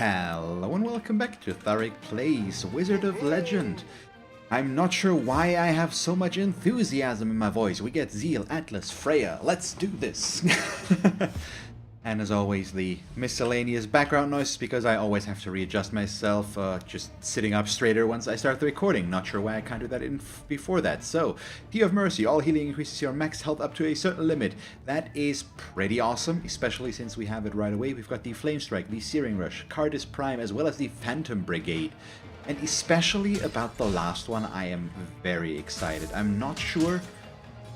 Hello and welcome back to Thalric Plays Wizard of Legend. I'm not sure why I have so much enthusiasm in my voice. We get Zeal, Atlas, Freya. Let's do this! And as always, the miscellaneous background noise because I always have to readjust myself, just sitting up straighter once I start the recording. Not sure why I can't do that before that. So, Tea of Mercy, all healing increases your max health up to a certain limit. That is pretty awesome, especially since we have it right away. We've got the Flame Strike, the Searing Rush, Cardis Prime, as well as the Phantom Brigade. And especially about the last one, I am very excited. I'm not sure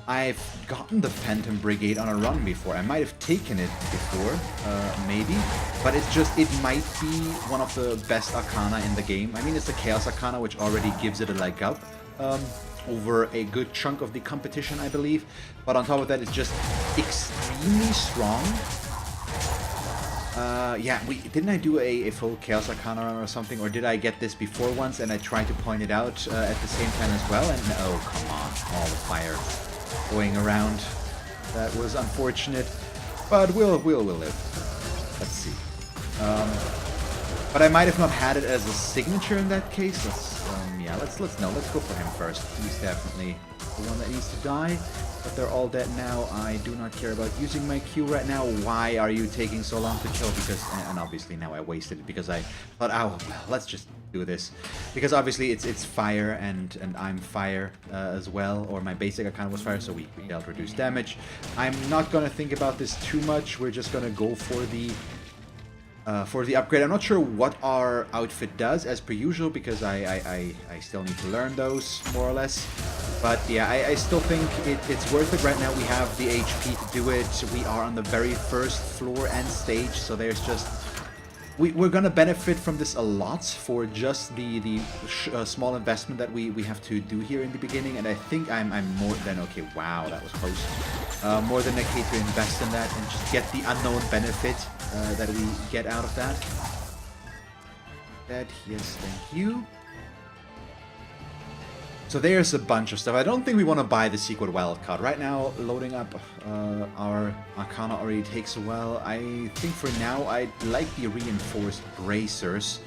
I've gotten the Phantom Brigade on a run before. I might have taken it before, maybe, but it's just, it might be one of the best Arcana in the game. I mean, it's the Chaos Arcana, which already gives it a leg up over a good chunk of the competition, I believe. But on top of that, it's just extremely strong. Yeah, didn't I do a full Chaos Arcana run or something, or did I get this before once and I tried to point it out at the same time as well? And oh, come on, all the fire going around. That was unfortunate, but we'll live. Let's see. But I might have not had it as a signature in that case. Let's go for him first. He's definitely the one that needs to die. But they're all dead now. I do not care about using my Q right now. Why are you taking so long to kill? Because, and obviously now I wasted it because I thought, oh, well, let's just do this. Because obviously it's fire and I'm fire as well. Or my basic account was fire, so we dealt reduced damage. I'm not going to think about this too much. We're just going to go for the upgrade. I'm not sure what our outfit does as per usual because I still need to learn those more or less. But yeah, I still think it's worth it right now. We have the HP to do it. We are on the very first floor and stage, so there's just... We're gonna benefit from this a lot for just the small investment that we have to do here in the beginning, and I think I'm more than okay. Wow, that was close. More than okay to invest in that and just get the unknown benefit that we get out of that. Yes, thank you. So there's a bunch of stuff. I don't think we want to buy the secret wildcard. Right now, loading up our Arcana already takes a while. I think for now, I'd like the reinforced bracers.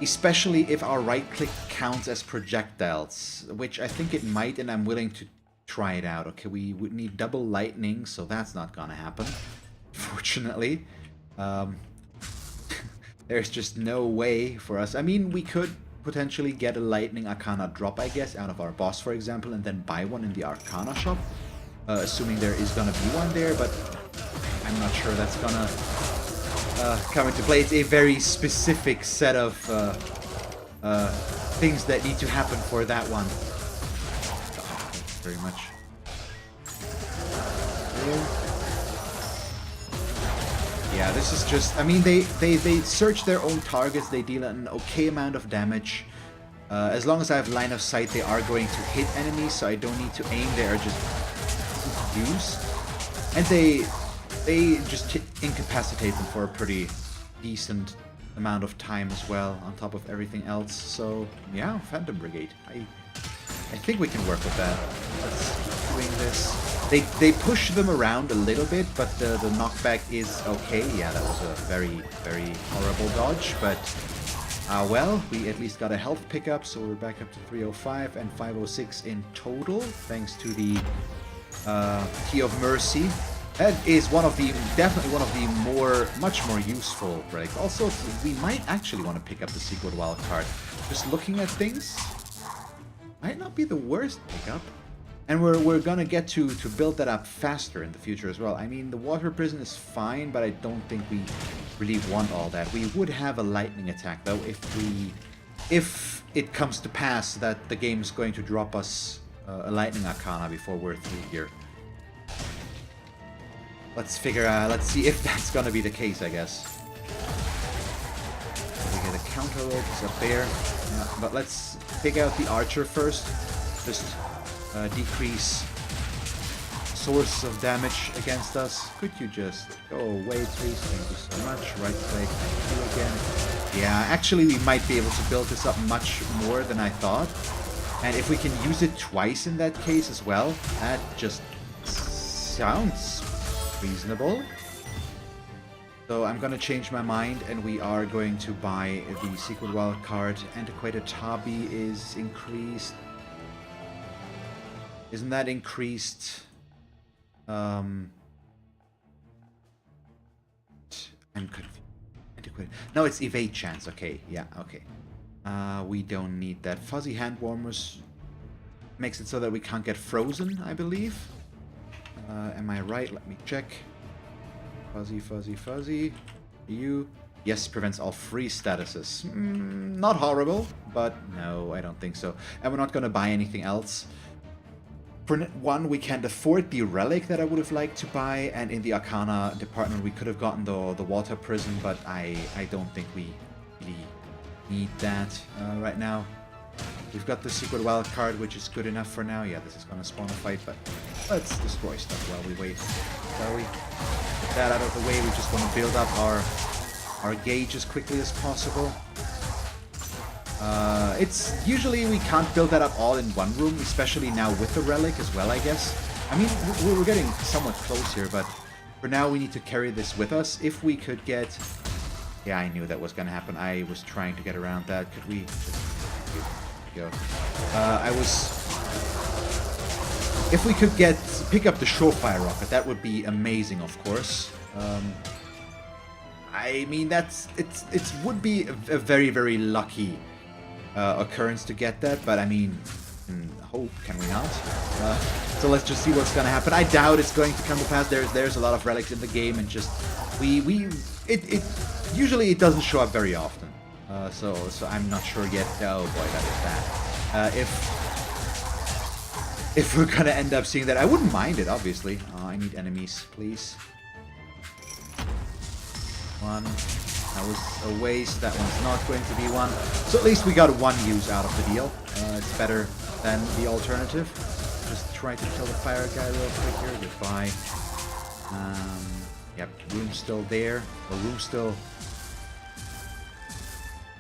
Especially if our right click counts as projectiles, which I think it might, and I'm willing to try it out. Okay, we would need double lightning, so that's not gonna happen, fortunately. There's just no way for us. I mean, we could potentially get a lightning Arcana drop, I guess, out of our boss, for example, and then buy one in the Arcana shop, assuming there is gonna be one there, but I'm not sure that's gonna come into play. It's a very specific set of things that need to happen for that one. Thank you very much. Yeah, this is just... I mean, they search their own targets, they deal an okay amount of damage. As long as I have line of sight, they are going to hit enemies, so I don't need to aim, they are just use. And they just incapacitate them for a pretty decent amount of time as well, on top of everything else. So, yeah, Phantom Brigade. I think we can work with that. Let's keep doing this. They push them around a little bit, but the knockback is okay. Yeah, that was a very, very horrible dodge, but well, we at least got a health pickup, so we're back up to 305 and 506 in total, thanks to the Tea of Mercy. That is definitely one of the much more useful relics. Also, we might actually want to pick up the secret wildcard. Just looking at things, might not be the worst pickup. And we're gonna get to build that up faster in the future as well. I mean, the water prison is fine, but I don't think we really want all that. We would have a lightning attack though if it comes to pass that the game is going to drop us a lightning Arcana before we're through here. Let's see if that's gonna be the case, I guess. We get a counter rope, it's up there. Yeah, but let's take out the archer first. Just decrease source of damage against us. Could you just go away, please? Thank you so much. Right click, thank you again. Yeah, actually we might be able to build this up much more than I thought. And if we can use it twice in that case as well, that just sounds reasonable. So I'm gonna change my mind, and we are going to buy the secret wild card. Antiquated Tabi is increased. Isn't that increased? I'm confused. Antiquated. No, it's evade chance. Okay, yeah, okay. We don't need that. Fuzzy hand warmers makes it so that we can't get frozen, I believe. Am I right? Let me check. Fuzzy, fuzzy, fuzzy. You. Yes, prevents all freeze statuses. Not horrible, but no, I don't think so. And we're not going to buy anything else. For one, we can't afford the relic that I would have liked to buy, and in the Arcana department we could have gotten the water prison, but I don't think we really need that right now. We've got the secret wild card, which is good enough for now. Yeah, this is going to spawn a fight, but let's destroy stuff while we wait. Shall we? Get that out of the way. We just want to build up our gauge as quickly as possible. It's usually we can't build that up all in one room, especially now with the relic as well, I guess. I mean, we're getting somewhat close here, but for now we need to carry this with us. If we could get... Yeah, I knew that was going to happen. I was trying to get around that. Could we... Go. If we could pick up the Surefire rocket, that would be amazing, of course. I mean, it would be a very, very lucky occurrence to get that, but I mean, hope, can we not? So let's just see what's gonna happen. I doubt it's going to come to pass. There's a lot of relics in the game, and just usually it doesn't show up very often. So I'm not sure yet. Oh boy, that was bad. If we're gonna end up seeing that, I wouldn't mind it, obviously. I need enemies, please. One. That was a waste. That one's not going to be one. So at least we got one use out of the deal. It's better than the alternative. Just try to kill the fire guy real quick here. Goodbye. Yep, room's still there. The room's still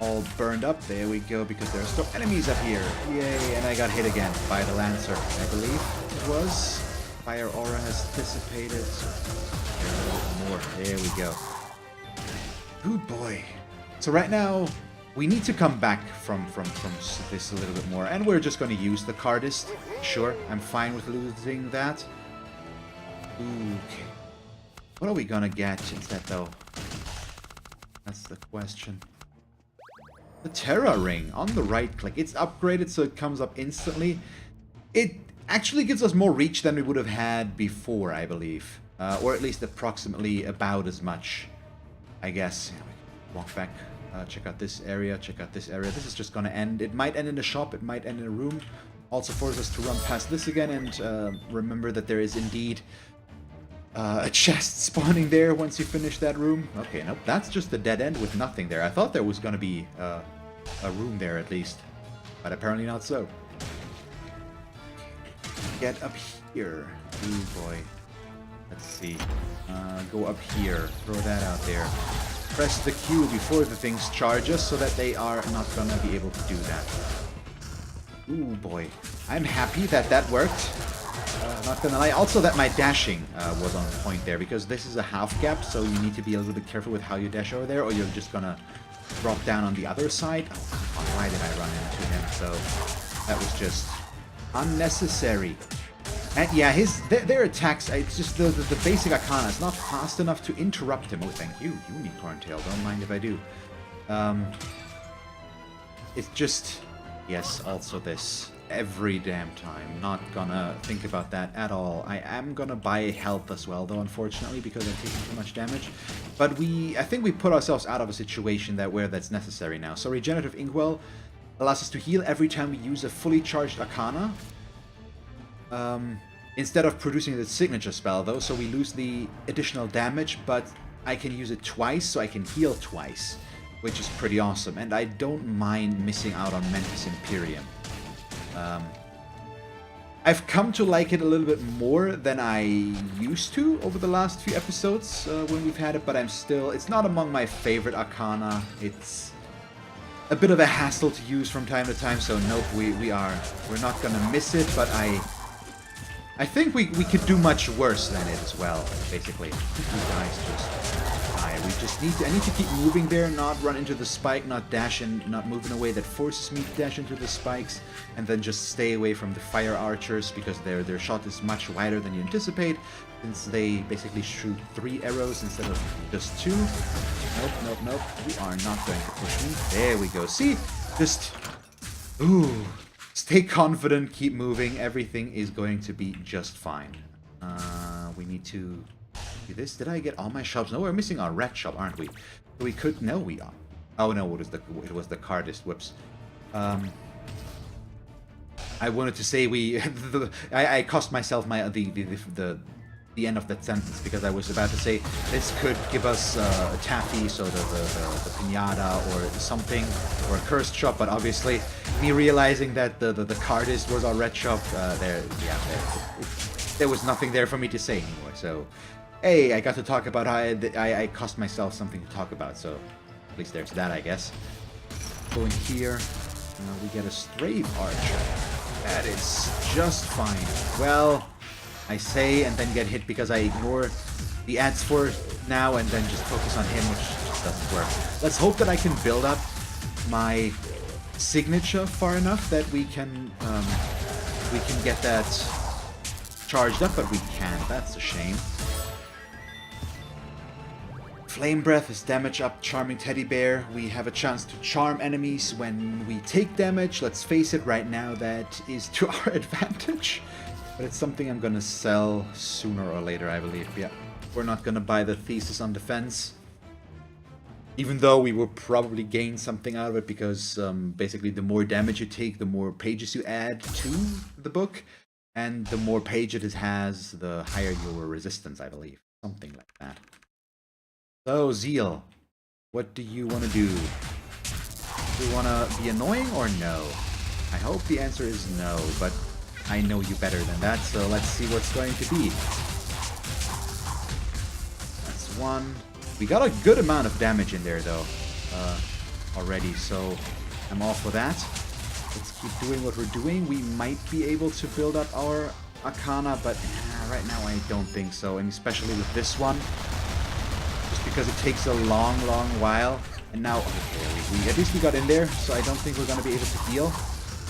all burned up. There we go, because there are still enemies up here. Yay, and I got hit again by the Lancer, I believe it was. Fire aura has dissipated. More. There we go. Good boy. So right now, we need to come back from this a little bit more. And we're just going to use the Cardist. Sure, I'm fine with losing that. Okay. What are we going to get instead, though? That's the question. The Terra Ring on the right click. It's upgraded so it comes up instantly. It actually gives us more reach than we would have had before, I believe. Or at least approximately about as much, I guess. Yeah, we can walk back, check out this area, check out this area. This is just gonna end. It might end in a shop, it might end in a room. Also forces us to run past this again and remember that there is indeed a chest spawning there once you finish that room. Okay, nope, that's just a dead end with nothing there. I thought there was gonna be a room there at least, but apparently not so. Get up here. Ooh boy. Let's see. Go up here. Throw that out there. Press the Q before the things charge us so that they are not gonna be able to do that. Ooh boy. I'm happy that that worked. Not gonna lie. Also that my dashing was on point there, because this is a half gap, so you need to be a little bit careful with how you dash over there, or you're just gonna drop down on the other side. Oh, come on, why did I run into him? So that was just unnecessary. And yeah, their attacks, it's just the basic Arcana is not fast enough to interrupt him. Oh, thank you, Unicorn Tail. Don't mind if I do. It's just, yes, also this. Every damn time. Not gonna think about that at all. I am gonna buy health as well, though, unfortunately, because I'm taking too much damage. But I think we put ourselves out of a situation where that's necessary now. So Regenerative Inkwell allows us to heal every time we use a fully charged Arcana. Instead of producing the signature spell, though, so we lose the additional damage, but I can use it twice, so I can heal twice, which is pretty awesome. And I don't mind missing out on Mentis Imperium. I've come to like it a little bit more than I used to over the last few episodes when we've had it, but it's not among my favorite Arcana. It's a bit of a hassle to use from time to time, so nope, we're not gonna miss it, but I think we could do much worse than it as well, basically. You guys just die we just need to, I need to keep moving there, not run into the spike, not dash and not move in a way that forces me to dash into the spikes, and then just stay away from the fire archers because their shot is much wider than you anticipate, since they basically shoot 3 arrows instead of just 2. Nope, nope, nope. You are not going to push me. There we go. See? Just... Ooh. Stay confident, keep moving. Everything is going to be just fine. We need to do this. Did I get all my shops? No, we're missing our red shop, aren't we? We could... No, we are. Oh, no, it was the cardist. Whoops. I wanted to say I cost myself the end of that sentence because I was about to say this could give us a taffy, so the pinata or something, or a cursed shop, but obviously me realizing that the cardist was our red shop, there was nothing there for me to say anymore. So hey, I got to talk about how I cost myself something to talk about, so at least there's that, I guess. Going here, we get a straight archer. That is just fine. Well, I say and then get hit because I ignore the ads for now and then just focus on him, which just doesn't work. Let's hope that I can build up my signature far enough that we can get that charged up, but we can't. That's a shame. Flame Breath is damage up, Charming Teddy Bear. We have a chance to charm enemies when we take damage. Let's face it, right now that is to our advantage. But it's something I'm gonna sell sooner or later, I believe. Yeah, we're not gonna buy the Thesis on Defense. Even though we will probably gain something out of it, because basically the more damage you take, the more pages you add to the book. And the more pages it has, the higher your resistance, I believe. Something like that. So, Zeal, what do you want to do? Do you want to be annoying or no? I hope the answer is no, but I know you better than that, so let's see what's going to be. That's one. We got a good amount of damage in there, though, already, so I'm all for that. Let's keep doing what we're doing. We might be able to build up our Arcana, but right now I don't think so, and especially with this one. Just because it takes a long while. And now, okay, at least we got in there, so I don't think we're going to be able to heal.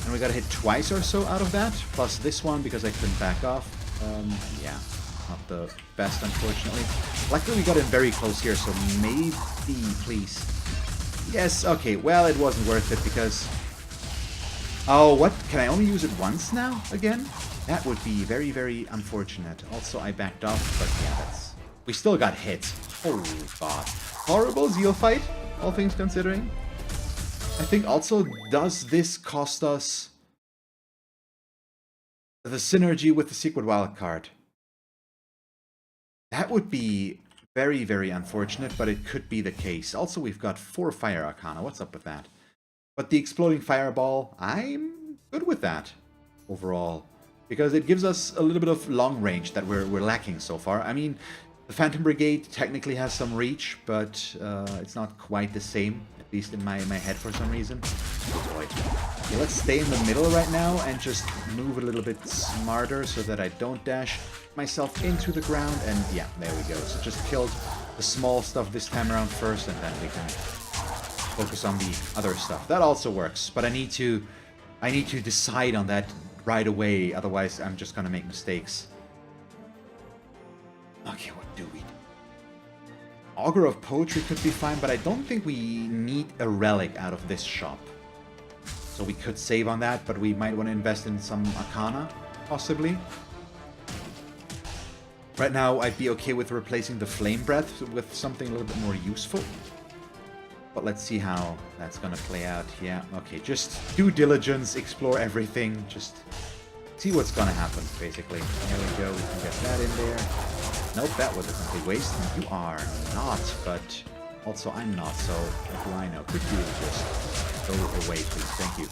And we got to hit twice or so out of that, plus this one because I couldn't back off. Yeah, not the best, unfortunately. Luckily we got in very close here, so maybe, please. Yes, okay, well, it wasn't worth it because... Oh, what? Can I only use it once now, again? That would be very unfortunate. Also, I backed off, but yeah, that's... We still got hit. Holy god. Horrible Zeal fight, all things considering. I think also, does this cost us the synergy with the secret wildcard? That would be very unfortunate, but it could be the case. Also, we've got 4 Fire Arcana. What's up with that? But the Exploding Fireball, I'm good with that overall. Because it gives us a little bit of long range that we're lacking so far. I mean, the Phantom Brigade technically has some reach, but it's not quite the same, at least in my head for some reason. Oh boy. Okay, let's stay in the middle right now and just move a little bit smarter so that I don't dash myself into the ground. And yeah, there we go. So just killed the small stuff this time around first, and then we can focus on the other stuff. That also works, but I need to decide on that right away, otherwise I'm just gonna make mistakes. Okay, what do we do? Augur of Poetry could be fine, but I don't think we need a relic out of this shop. So we could save on that, but we might want to invest in some Arcana, possibly. Right now, I'd be okay with replacing the Flame Breath with something a little bit more useful. But let's see how that's gonna play out. Yeah, okay, just due diligence, explore everything, just see what's gonna happen, basically. There we go, we can get that in there. Nope, that was a complete waste. You are not, but also I'm not, so what do I know? Could you just go away, please? Thank you.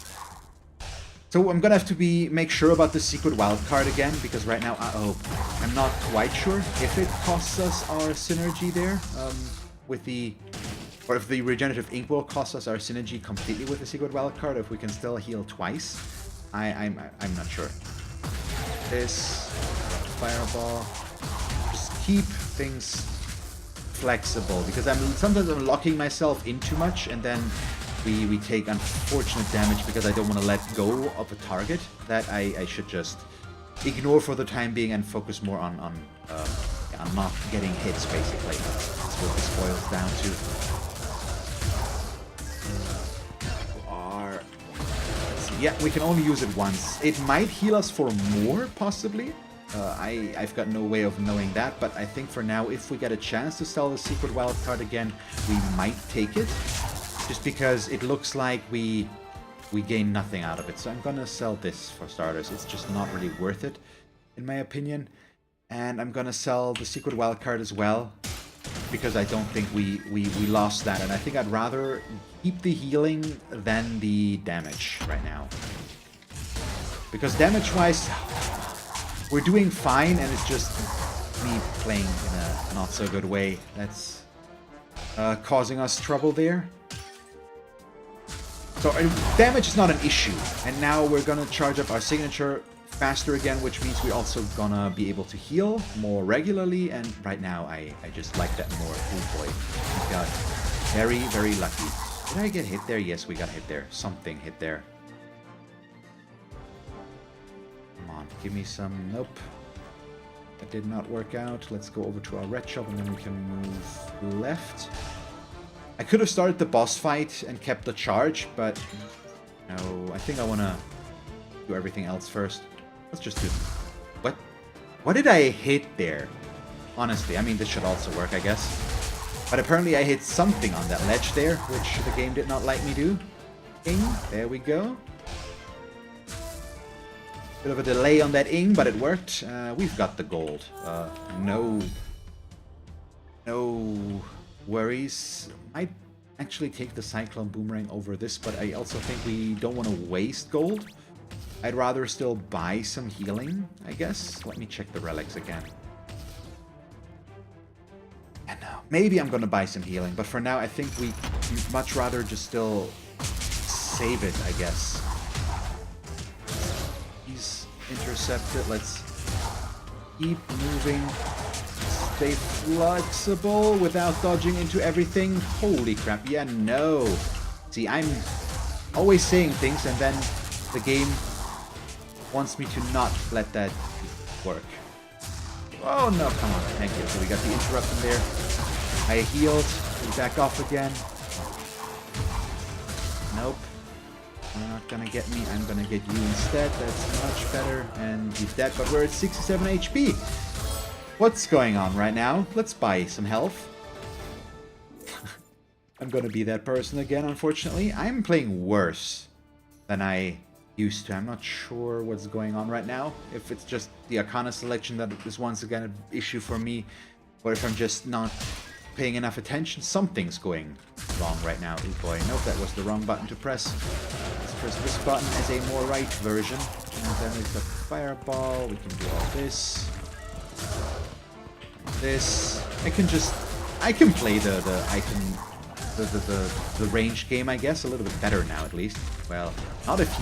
So I'm gonna have to make sure about the secret wildcard again, because right now, I'm not quite sure if it costs us our synergy there, with the... Or if the Regenerative Ink will cost us our synergy completely with the secret wildcard, if we can still heal twice. I'm not sure. This Fireball. Just keep things flexible, because sometimes I'm locking myself in too much, and then we take unfortunate damage because I don't want to let go of a target that I should just ignore for the time being and focus more on not getting hits, basically. That's what this boils down to. Yeah, we can only use it once. It might heal us for more, possibly. I've got no way of knowing that, but I think for now, if we get a chance to sell the secret wildcard again, we might take it. Just because it looks like we gain nothing out of it. So I'm gonna sell this for starters. It's just not really worth it, in my opinion. And I'm gonna sell the secret wildcard as well, because I don't think we lost that, and I think I'd rather keep the healing than the damage right now. Because damage-wise, we're doing fine, and it's just me playing in a not-so-good way that's causing us trouble there. So damage is not an issue, and now we're gonna charge up our signature faster again, which means we're also gonna be able to heal more regularly, and right now I just like that more. Oh boy, we got very, very lucky. Did I get hit there? Yes, we got hit there. Something hit there. Come on, give me some... Nope. That did not work out. Let's go over to our red shop, and then we can move left. I could have started the boss fight and kept the charge, but no, I think I want to do everything else first. Let's just do... What did I hit there? Honestly, I mean, this should also work, I guess. But apparently I hit something on that ledge there, which the game did not like me do. Ing, there we go. Bit of a delay on that ing, but it worked. We've got the gold. No worries. Might actually take the Cyclone Boomerang over this, but I also think we don't want to waste gold. I'd rather still buy some healing, I guess. Let me check the relics again. And now, maybe I'm gonna buy some healing, but for now I think we'd much rather just still save it, I guess. He's intercepted. Let's keep moving. Stay flexible without dodging into everything. Holy crap. Yeah, no. See, I'm always saying things, and then the game wants me to not let that work. Oh no, come on, thank you. So we got the interrupt in there. I healed, we back off again. Nope. You're not gonna get me, I'm gonna get you instead. That's much better. And he's dead, but we're at 67 HP. What's going on right now? Let's buy some health. I'm gonna be that person again, unfortunately. I'm playing worse than I used to. I'm not sure what's going on right now. If it's just the Arcana selection that is once again an issue for me, or if I'm just not paying enough attention. Something's going wrong right now. Oh boy, nope, that was the wrong button to press. Let's press this button as a more right version. And then we've got Fireball. We can do all this. This. I can play the range game, I guess, a little bit better now, at least. Well, not if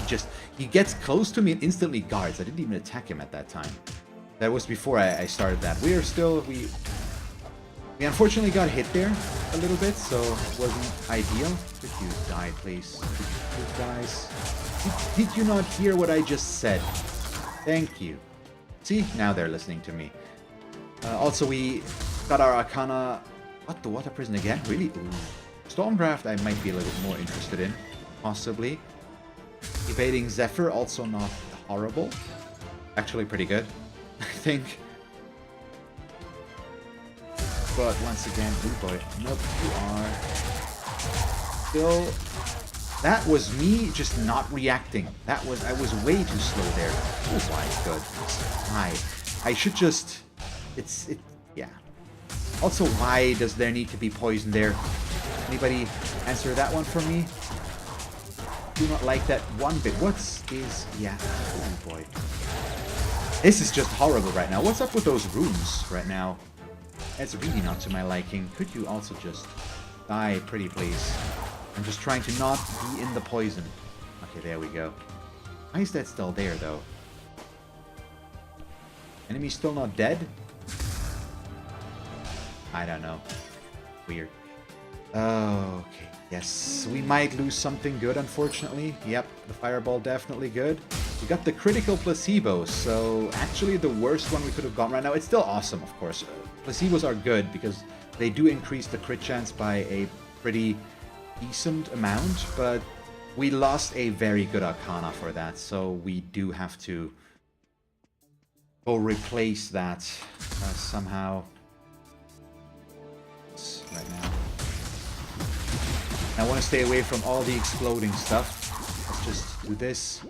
he gets close to me and instantly guards. I didn't even attack him at that time. That was before I started that. We unfortunately got hit there a little bit, so it wasn't ideal. Could you die, please? Could guys. Did you not hear what I just said? Thank you. See? Now they're listening to me. Also, we got our Arcana... What, the Water Prison again? Really? Ooh. Stormdraft I might be a little bit more interested in. Possibly. Evading Zephyr, also not horrible. Actually pretty good, I think. But once again, oh boy. Nope, you are... Still... That was me just not reacting. I was way too slow there. Oh my goodness. I should just... Yeah. Also, why does there need to be poison there? Anybody answer that one for me? Do not like that one bit. Yeah. Oh boy. This is just horrible right now. What's up with those runes right now? That's really not to my liking. Could you also just die, pretty please? I'm just trying to not be in the poison. Okay, there we go. Why is that still there, though? Enemy still not dead? I don't know. weird. Okay, yes, we might lose something good, unfortunately. Yep, the fireball definitely good. We got the critical placebo, so actually the worst one we could have gotten right now. It's still awesome, of course. Placebos are good because they do increase the crit chance by a pretty decent amount, but we lost a very good Arcana for that, so we do have to go replace that somehow. Right now. I want to stay away from all the exploding stuff. Let's just do this.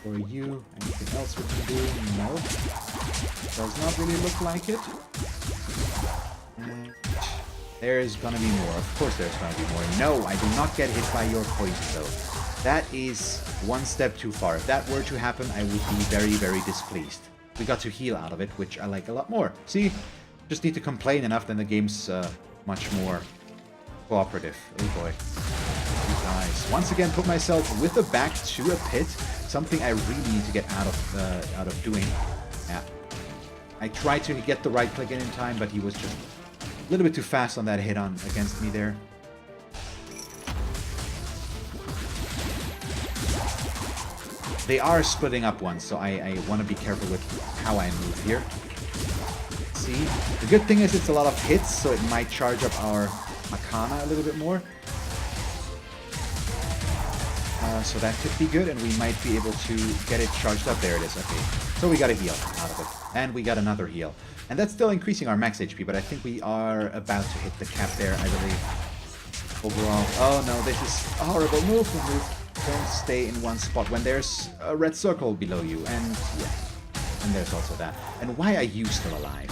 For you, anything else we can do? No. Does not really look like it. And there's gonna be more. Of course there's gonna be more. No, I do not get hit by your poison though. That is one step too far. If that were to happen, I would be very, very displeased. We got to heal out of it, which I like a lot more. See? Just need to complain enough, then the game's much more cooperative. Oh boy. Nice. Once again, put myself with a back to a pit. Something I really need to get out of doing. Yeah. I tried to get the right click in time, but he was just a little bit too fast on that hit on against me there. They are splitting up once, so I want to be careful with how I move here. See? The good thing is it's a lot of hits, so it might charge up our Arcana a little bit more. So that could be good, and we might be able to get it charged up. There it is. Okay. So we got a heal out of it. And we got another heal. And that's still increasing our max HP, but I think we are about to hit the cap there, I believe. Overall. Oh no, this is a horrible move. Don't stay in one spot when there's a red circle below you. And yeah. And there's also that. And why are you still alive?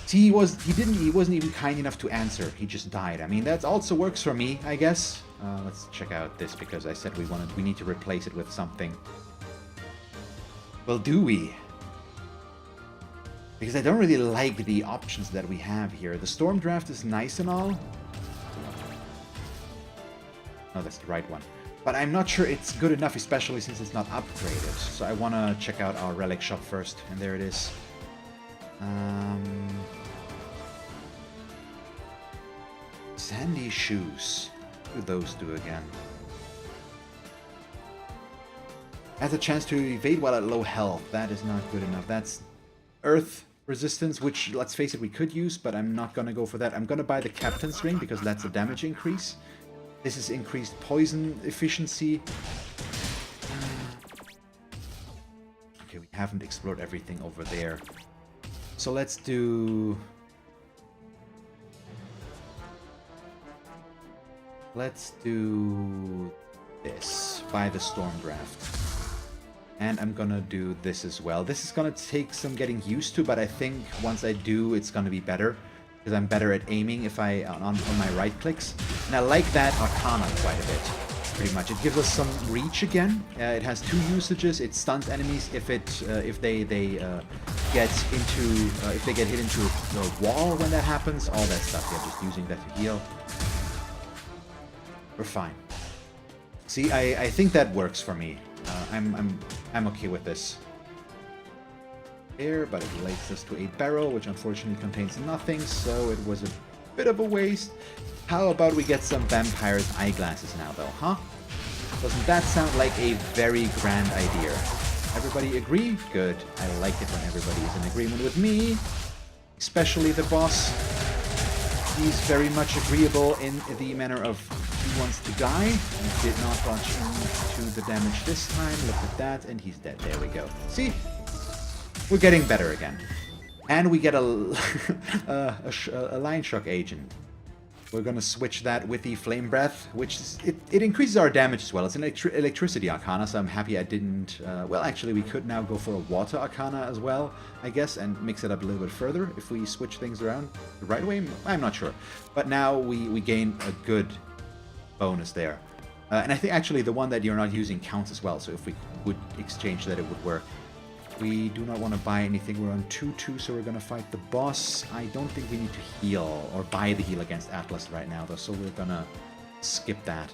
See, he wasn't even kind enough to answer. He just died. I mean, that also works for me, I guess. Let's check out this because I said we need to replace it with something. Well, do we? Because I don't really like the options that we have here. The Storm Draft is nice and all. No, that's the right one. But I'm not sure it's good enough, especially since it's not upgraded. So I want to check out our relic shop first. And there it is. Sandy shoes. What do those do again? Has a chance to evade while at low health. That is not good enough. That's earth resistance, which, let's face it, we could use, but I'm not going to go for that. I'm going to buy the Captain's Ring because that's a damage increase. This is increased poison efficiency. Okay, we haven't explored everything over there. So let's do... Let's do this. Buy the Storm Draft. And I'm gonna do this as well. This is gonna take some getting used to, but I think once I do, it's gonna be better. Because I'm better at aiming if I on my right clicks. And I like that Arcana quite a bit. Pretty much. It gives us some reach again. It has 2 usages. It stuns enemies if they get hit into the wall when that happens. All that stuff. Yeah, just using that to heal. We're fine. See, I think that works for me. I'm okay with this. There, but it leads us to a barrel, which unfortunately contains nothing, so it was a bit of a waste. How about we get some vampire's eyeglasses now, though, huh? Doesn't that sound like a very grand idea? Everybody agree? Good. I like it when everybody is in agreement with me, especially the boss. He's very much agreeable in the manner of he wants to die. He did not dodge into the damage this time. Look at that, and he's dead. There we go. See? We're getting better again. And we get a Line Shock agent. We're gonna switch that with the Flame Breath, which is, it increases our damage as well. It's an electricity Arcana, so I'm happy I didn't... well, actually, we could now go for a Water Arcana as well, I guess, and mix it up a little bit further if we switch things around the right way. I'm not sure. But now we gain a good bonus there. And I think actually the one that you're not using counts as well, so if we would exchange that, it would work. We do not want to buy anything. We're on 2-2, so we're going to fight the boss. I don't think we need to heal or buy the heal against Atlas right now, though, so we're going to skip that.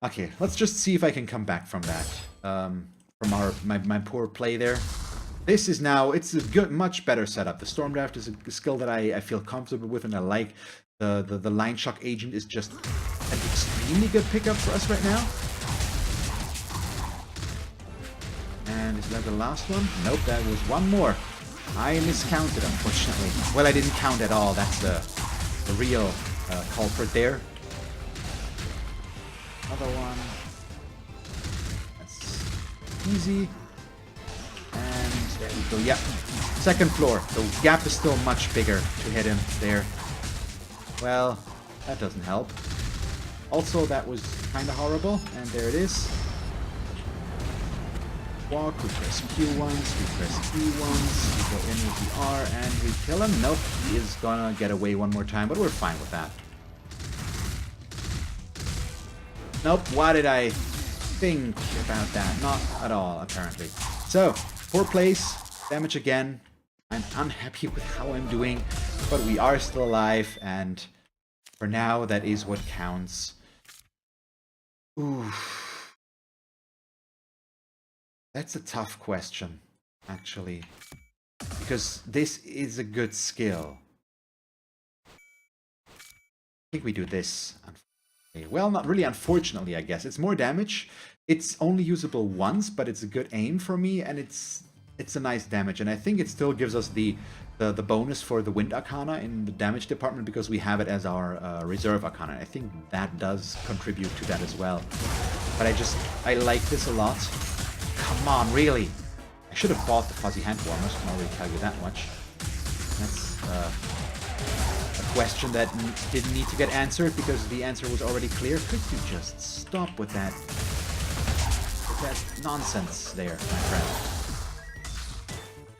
Okay, let's just see if I can come back from that. From my poor play there. This is now, it's a good, much better setup. The Storm Draft is a skill that I feel comfortable with and I like. The Line Shock Agent is just an extremely good pickup for us right now. And is that the last one? Nope, that was one more. I miscounted, unfortunately. Well, I didn't count at all. That's the real culprit there. Another one. That's easy. And there we go. Yep. Second floor. The gap is still much bigger to hit him there. Well, that doesn't help. Also, that was kind of horrible. And there it is. Walk, we press Q once, we press E once, we go in with the R and we kill him. Nope, he is gonna get away one more time, but we're fine with that. Nope, why did I think about that? Not at all, apparently. So, 4 plays, damage again. I'm unhappy with how I'm doing, but we are still alive, and for now, that is what counts. Ooh. That's a tough question, actually, because this is a good skill. I think we do this. Well, not really unfortunately, I guess. It's more damage. It's only usable once, but it's a good aim for me, and it's a nice damage. And I think it still gives us the bonus for the Wind Arcana in the damage department because we have it as our reserve Arcana. I think that does contribute to that as well. But I like this a lot. Come on, really? I should have bought the Fuzzy Hand Warmers, I can already tell you that much. That's a question that didn't need to get answered because the answer was already clear. Could you just stop with that nonsense there, my friend?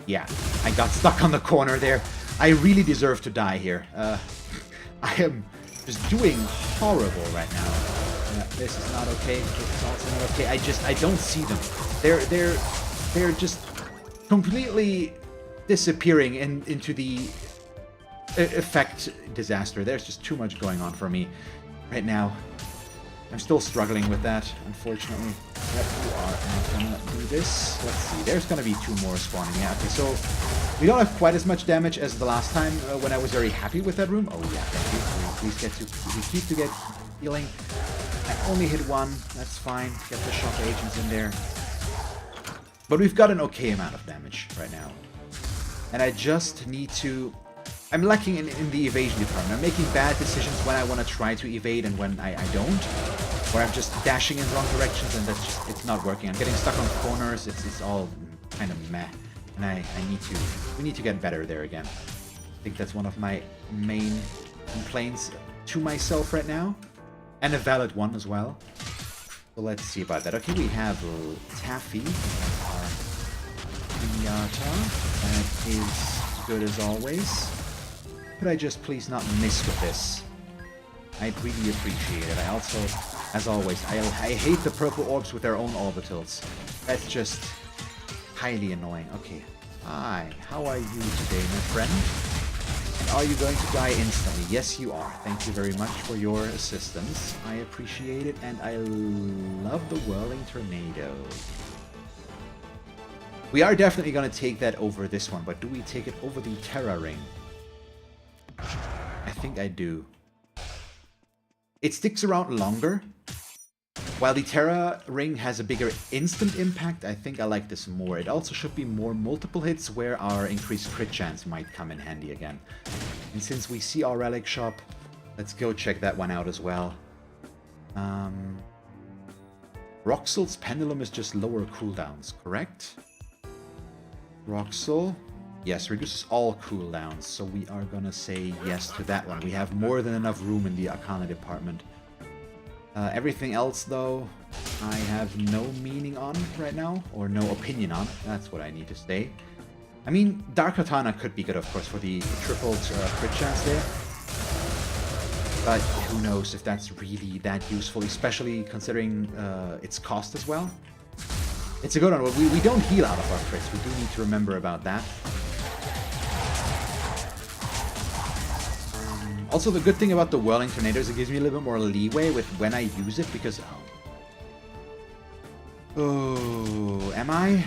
Yeah, I got stuck on the corner there. I really deserve to die here. I am just doing horrible right now. This is not okay. This is also not okay. I don't see them. They're just completely disappearing into the effect disaster. There's just too much going on for me right now. I'm still struggling with that, unfortunately. Yep, you are not gonna do this. Let's see. There's gonna be 2 more spawning. Yeah, okay, so we don't have quite as much damage as the last time when I was very happy with that room. Oh yeah, thank you. We keep to get healing. I only hit 1. That's fine. Get the shock agents in there. But we've got an okay amount of damage right now. And I just need to... I'm lacking in the evasion department. I'm making bad decisions when I want to try to evade and when I don't. Or I'm just dashing in wrong directions and that's just... It's not working. I'm getting stuck on corners. It's all kind of meh. And we need to get better there again. I think that's one of my main complaints to myself right now. And a valid one as well. So let's see about that. Okay, we have Taffy, our Pinata. That is good as always. Could I just please not miss with this? I'd really appreciate it. I also, as always, I hate the purple orbs with their own orbitals. That's just highly annoying. Okay. Hi, how are you today, my friend? Are you going to die instantly? Yes, you are. Thank you very much for your assistance. I appreciate it, and I love the Whirling Tornado. We are definitely going to take that over this one, but do we take it over the Terra Ring? I think I do. It sticks around longer. While the Terra Ring has a bigger instant impact, I think I like this more. It also should be more multiple hits where our increased crit chance might come in handy again. And since we see our relic shop, let's go check that one out as well. Roxel's Pendulum is just lower cooldowns, correct? Roxel, yes, reduces all cooldowns, so we are gonna say yes to that one. We have more than enough room in the Arcana department. Everything else, though, I have no meaning on right now, or no opinion on. That's what I need to say. I mean, Dark Katana could be good, of course, for the tripled crit chance there. But who knows if that's really that useful, especially considering its cost as well. It's a good one. We don't heal out of our crits. We do need to remember about that. Also, the good thing about the Whirling Tornado is it gives me a little bit more leeway with when I use it, because... Oh, am I?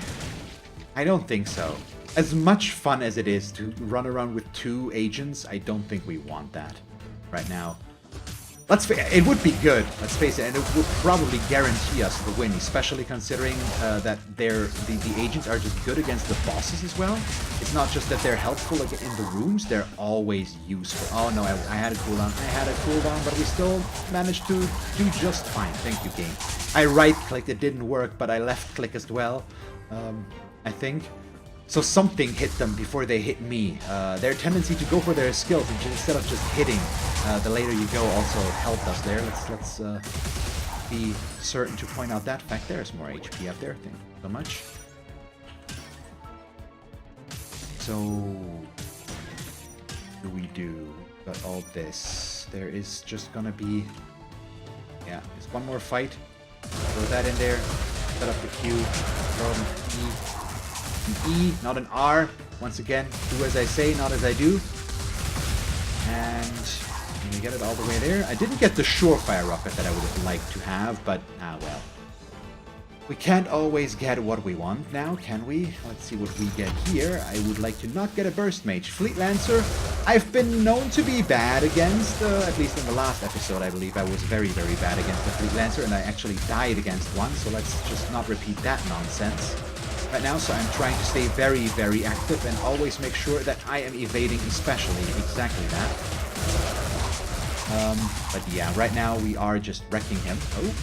I don't think so. As much fun as it is to run around with 2 agents, I don't think we want that right now. It would be good, let's face it, and it would probably guarantee us the win, especially considering that the agents are just good against the bosses as well. It's not just that they're helpful in the rooms, they're always useful. Oh no, I had a cooldown, but we still managed to do just fine. Thank you, game. I right-clicked, it didn't work, but I left-click as well, I think. So something hit them before they hit me. Their tendency to go for their skills instead of just hitting the later you go also helped us there. Let's be certain to point out that fact. There's more HP up there. Thank you so much. So, what do we do? Got all this. There is just gonna be, yeah, it's one more fight. Throw that in there. Set up the Q. Throw an E, not an R. Once again, do as I say, not as I do. And we get it all the way there. I didn't get the surefire rocket that I would have liked to have, but well. We can't always get what we want now, can we? Let's see what we get here. I would like to not get a burst mage. Fleet Lancer, I've been known to be bad against, at least in the last episode, I believe I was very, very bad against the Fleet Lancer, and I actually died against one, so let's just not repeat that nonsense right now. So I'm trying to stay very, very active and always make sure that I am evading especially exactly that. But yeah, right now we are just wrecking him. Oh,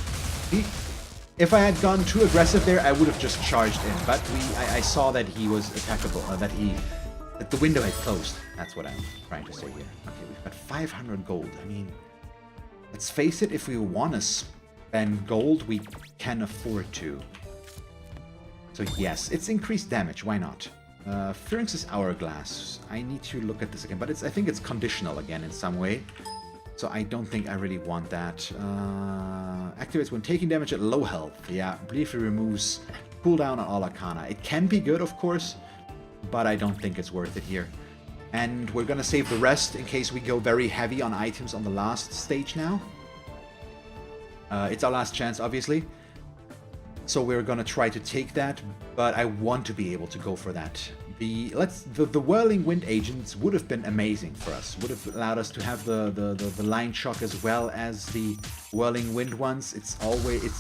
if I had gone too aggressive there, I would have just charged in. But I saw that he was attackable, that the window had closed. That's what I'm trying to say here. Okay, we've got 500 gold. I mean, let's face it, if we want to spend gold, we can afford to. So yes, it's increased damage. Why not? Pharynx's Hourglass. I need to look at this again, but I think it's conditional again in some way. So I don't think I really want that. Activates when taking damage at low health. Yeah, briefly removes cooldown on all Arcana. It can be good, of course, but I don't think it's worth it here. And we're gonna save the rest in case we go very heavy on items on the last stage now. It's our last chance, obviously. So we're gonna try to take that, but I want to be able to go for that. The Whirling Wind agents would have been amazing for us. Would have allowed us to have the line shock as well as the Whirling Wind ones. It's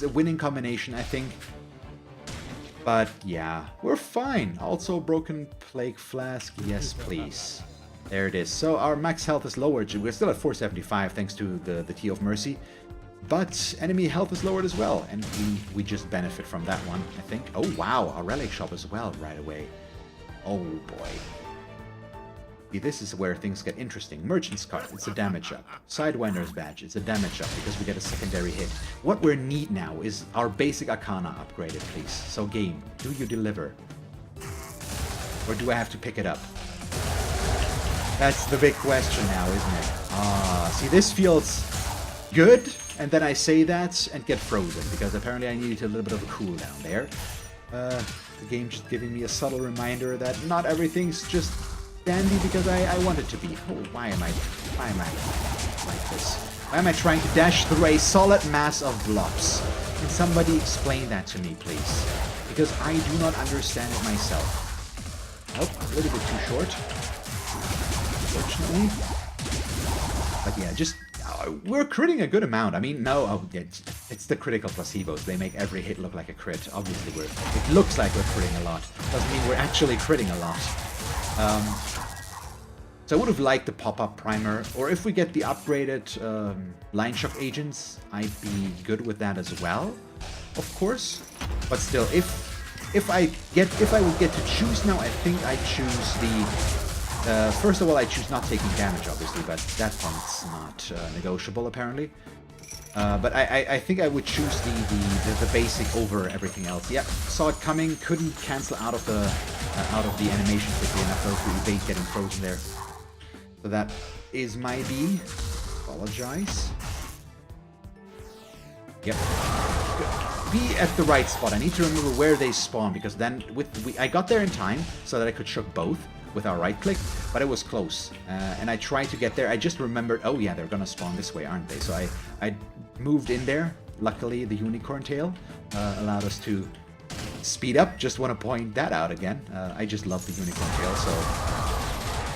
a winning combination, I think. But yeah, we're fine. Also Broken Plague Flask, yes please. There it is. So our max health is lowered. We're still at 475 thanks to the Tea of Mercy. But enemy health is lowered as well, and we just benefit from that one, I think. Oh wow, our relic shop as well right away. Oh boy. See, this is where things get interesting. Merchant's Cart, it's a damage up. Sidewinder's Badge, it's a damage up because we get a secondary hit. What we need now is our basic Arcana upgraded, please. So game, do you deliver? Or do I have to pick it up? That's the big question now, isn't it? See, this feels good, and then I say that and get frozen, because apparently I needed a little bit of a cooldown there. The game just giving me a subtle reminder that not everything's just dandy because I want it to be. Oh, why am I like this? Why am I trying to dash through a solid mass of blobs? Can somebody explain that to me, please? Because I do not understand it myself. Oh, a little bit too short, unfortunately. But yeah, just we're critting a good amount. I mean, no, it's the critical placebos. They make every hit look like a crit. Obviously, it looks like we're critting a lot. Doesn't mean we're actually critting a lot. So I would have liked the pop-up primer, or if we get the upgraded line shock agents, I'd be good with that as well, of course. But still, if I would get to choose now, I think I choose the. First of all, I choose not taking damage, obviously, but that one's not negotiable, apparently. But I think I would choose the basic over everything else. Yep, saw it coming, couldn't cancel out of the animation quickly enough though to evade getting frozen there. So that is my B. Apologize. Yep. Good. Be at the right spot. I need to remember where they spawn, because then I got there in time so that I could shook both with our right click, but it was close, and I tried to get there. I just remembered, oh yeah, they're gonna spawn this way, aren't they? So I moved in there. Luckily, the unicorn tail allowed us to speed up, just want to point that out again. I just love the unicorn tail, so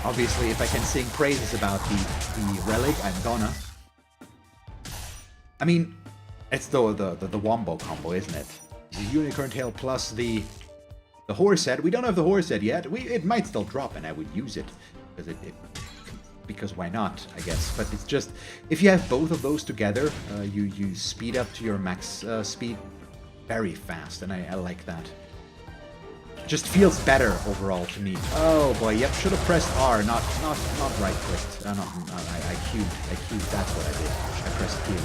obviously if I can sing praises about the relic, I'm gonna. I mean, it's the wombo combo, isn't it? The unicorn tail plus the horse head. We don't have the horse head yet. It might still drop, and I would use it because why not, I guess. But it's just, if you have both of those together, you speed up to your max speed very fast, and I like that. Just feels better overall to me. Oh boy, yep, should have pressed R, not right clicked. I queued, that's what I did. I pressed Q.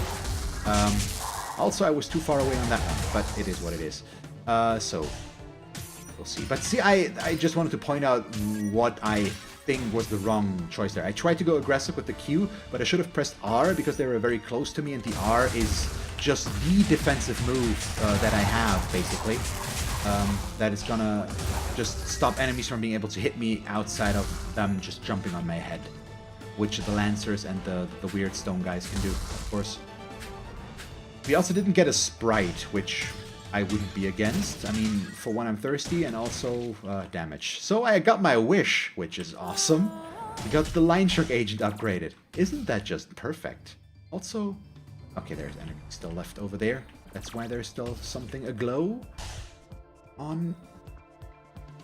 Also, I was too far away on that one, but it is what it is. So, we'll see. But see, I just wanted to point out what I think was the wrong choice there. I tried to go aggressive with the Q, but I should have pressed R because they were very close to me, and the R is just the defensive move that I have, basically. That is gonna just stop enemies from being able to hit me outside of them just jumping on my head, which the Lancers and the weird stone guys can do, of course. We also didn't get a sprite, which I wouldn't be against. I mean, for one, I'm thirsty, and also damage. So I got my wish, which is awesome. We got the Line Shark Agent upgraded. Isn't that just perfect? Also, okay, there's energy still left over there. That's why there's still something aglow on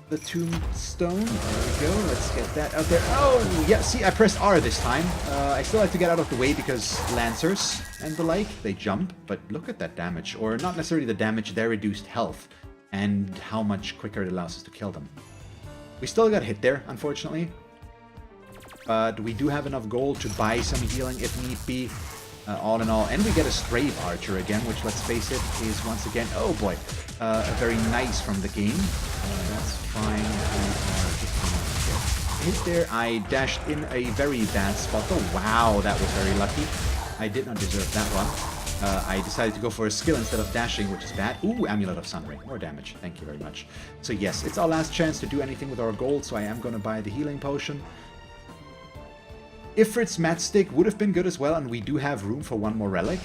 the tombstone. There we go. Let's get that out there. Oh, yeah, see, I pressed R this time. I still have to get out of the way because Lancers and the like, they jump. But look at that damage. Or not necessarily the damage, their reduced health. And how much quicker it allows us to kill them. We still got hit there, unfortunately. But we do have enough gold to buy some healing if need be. All in all. And we get a Strave Archer again, which, let's face it, is once again, oh boy, very nice from the game. That's fine. Hit there. I dashed in a very bad spot. Oh, wow, that was very lucky. I did not deserve that one. I decided to go for a skill instead of dashing, which is bad. Ooh, Amulet of Sunray. More damage. Thank you very much. So yes, it's our last chance to do anything with our gold, so I am going to buy the healing potion. Ifrit's Matchstick would have been good as well, and we do have room for one more relic.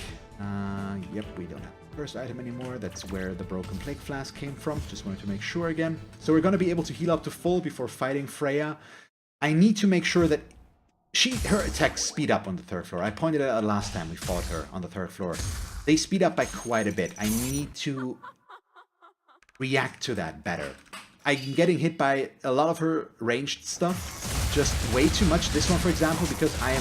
Yep, we don't have the first item anymore. That's where the Broken Plague Flask came from. Just wanted to make sure again. So we're going to be able to heal up to full before fighting Freya. I need to make sure that her attacks speed up on the 3rd floor. I pointed it out last time we fought her on the 3rd floor. They speed up by quite a bit. I need to react to that better. I'm getting hit by a lot of her ranged stuff, just way too much. This one, for example, because I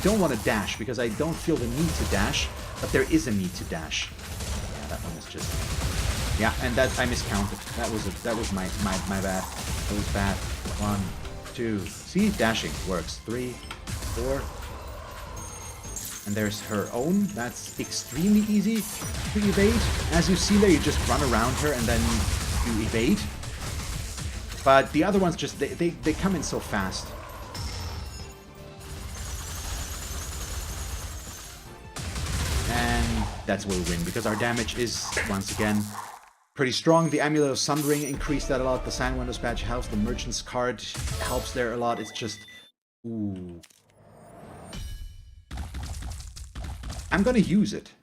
don't want to dash, because I don't feel the need to dash, but there is a need to dash. Yeah, that one is just, yeah, and that I miscounted. That was my bad. That was bad. 1, 2. See, dashing works. 3, 4. And there's her own. That's extremely easy to evade. As you see there, you just run around her and then you evade. But the other ones just, they come in so fast. And that's where we win, because our damage is, once again, pretty strong. The Amulet of Sundering increased that a lot. The Sandwinder's Badge helps. The Merchant's Card helps there a lot. It's just, ooh. I'm gonna use it.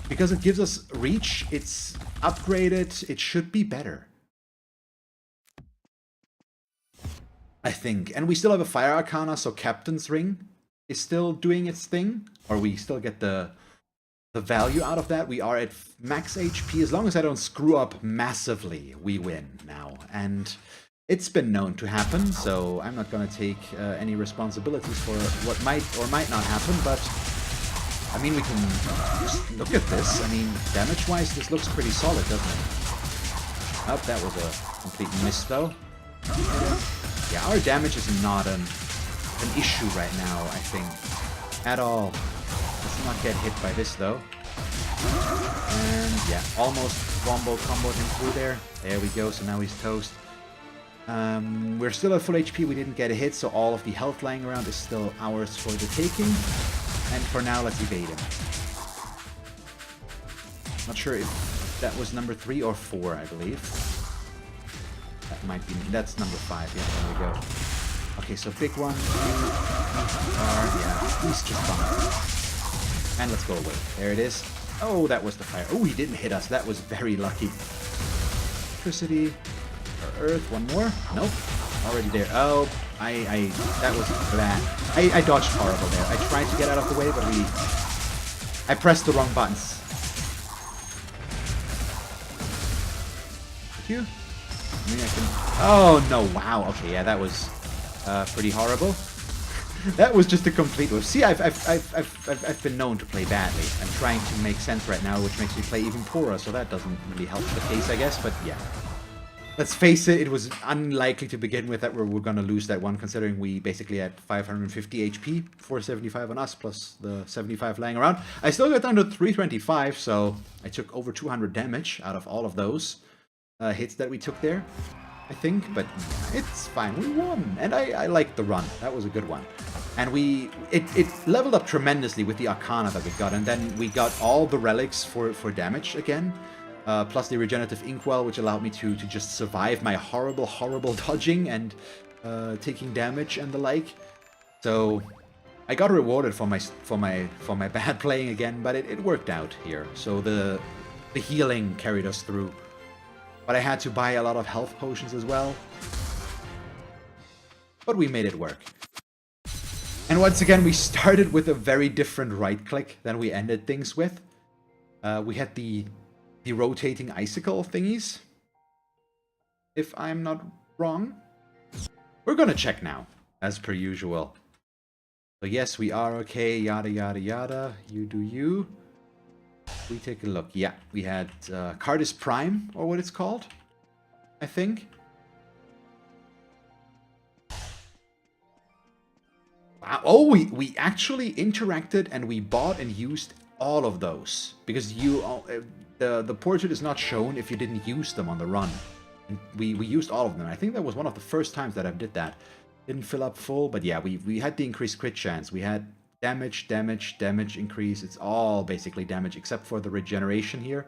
Because it gives us reach, it's upgraded, it should be better. I think. And we still have a Fire Arcana, so Captain's Ring is still doing its thing. Or we still get the value out of that. We are at max HP. As long as I don't screw up massively, we win now. And it's been known to happen, so I'm not going to take any responsibilities for what might or might not happen, but I mean, we can just look at this. I mean, damage-wise, this looks pretty solid, doesn't it? Oh, that was a complete miss, though. Yeah, our damage is not an issue right now, I think. At all. Let's not get hit by this, though. And yeah, almost wombo comboed him through there. There we go, so now he's toast. We're still at full HP, we didn't get a hit, so all of the health lying around is still ours for the taking. And for now, let's evade him. Not sure if that was number 3 or 4, I believe. That might be, that's number 5, yeah, there we go. Okay, so big one, yeah, he's just fine. And let's go away. There it is. Oh, that was the fire. Oh, he didn't hit us. That was very lucky. electricity or earth. One more. Nope. Already there. Oh, that was bad. I dodged horrible there. I tried to get out of the way, but I pressed the wrong buttons. Thank you. I mean, I can... Oh, no. Wow. Okay, yeah, that was pretty horrible. That was just a complete whiff. See, I've been known to play badly. I'm trying to make sense right now, which makes me play even poorer, so that doesn't really help the case, I guess, but yeah. Let's face it, it was unlikely to begin with that we were going to lose that one, considering we basically had 550 HP, 475 on us, plus the 75 lying around. I still got down to 325, so I took over 200 damage out of all of those hits that we took there, I think. But it's fine, we won, and I liked the run. That was a good one. And it leveled up tremendously with the Arcana that we got, and then we got all the relics for damage again. Plus the regenerative inkwell, which allowed me to just survive my horrible dodging and taking damage and the like. So I got rewarded for my bad playing again, but it worked out here. So the healing carried us through, but I had to buy a lot of health potions as well. But we made it work. And once again, we started with a very different right click than we ended things with. We had the rotating icicle thingies, if I'm not wrong. We're gonna check now, as per usual. So yes, we are okay, yada yada yada, you do you. We take a look. Yeah, we had Cardis Prime, or what it's called, I think. Wow. Oh, we actually interacted and we bought and used all of those, because the portrait is not shown if you didn't use them on the run. And we used all of them. I think that was one of the first times that I did that. Didn't fill up full, but yeah, we had the increased crit chance. We had damage increase. It's all basically damage except for the regeneration here.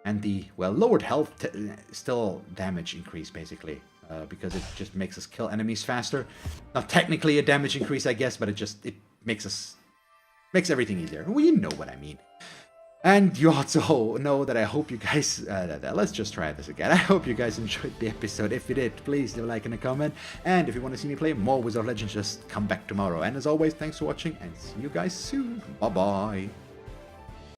And the, well, lowered health, still damage increase basically. Because it just makes us kill enemies faster. Not technically a damage increase, I guess, but it makes everything easier. Well, you know what I mean. And you also know that I hope you guys, let's just try this again. I hope you guys enjoyed the episode. If you did, please leave a like and a comment. And if you want to see me play more Wizard of Legends, just come back tomorrow. And as always, thanks for watching and see you guys soon. Bye-bye.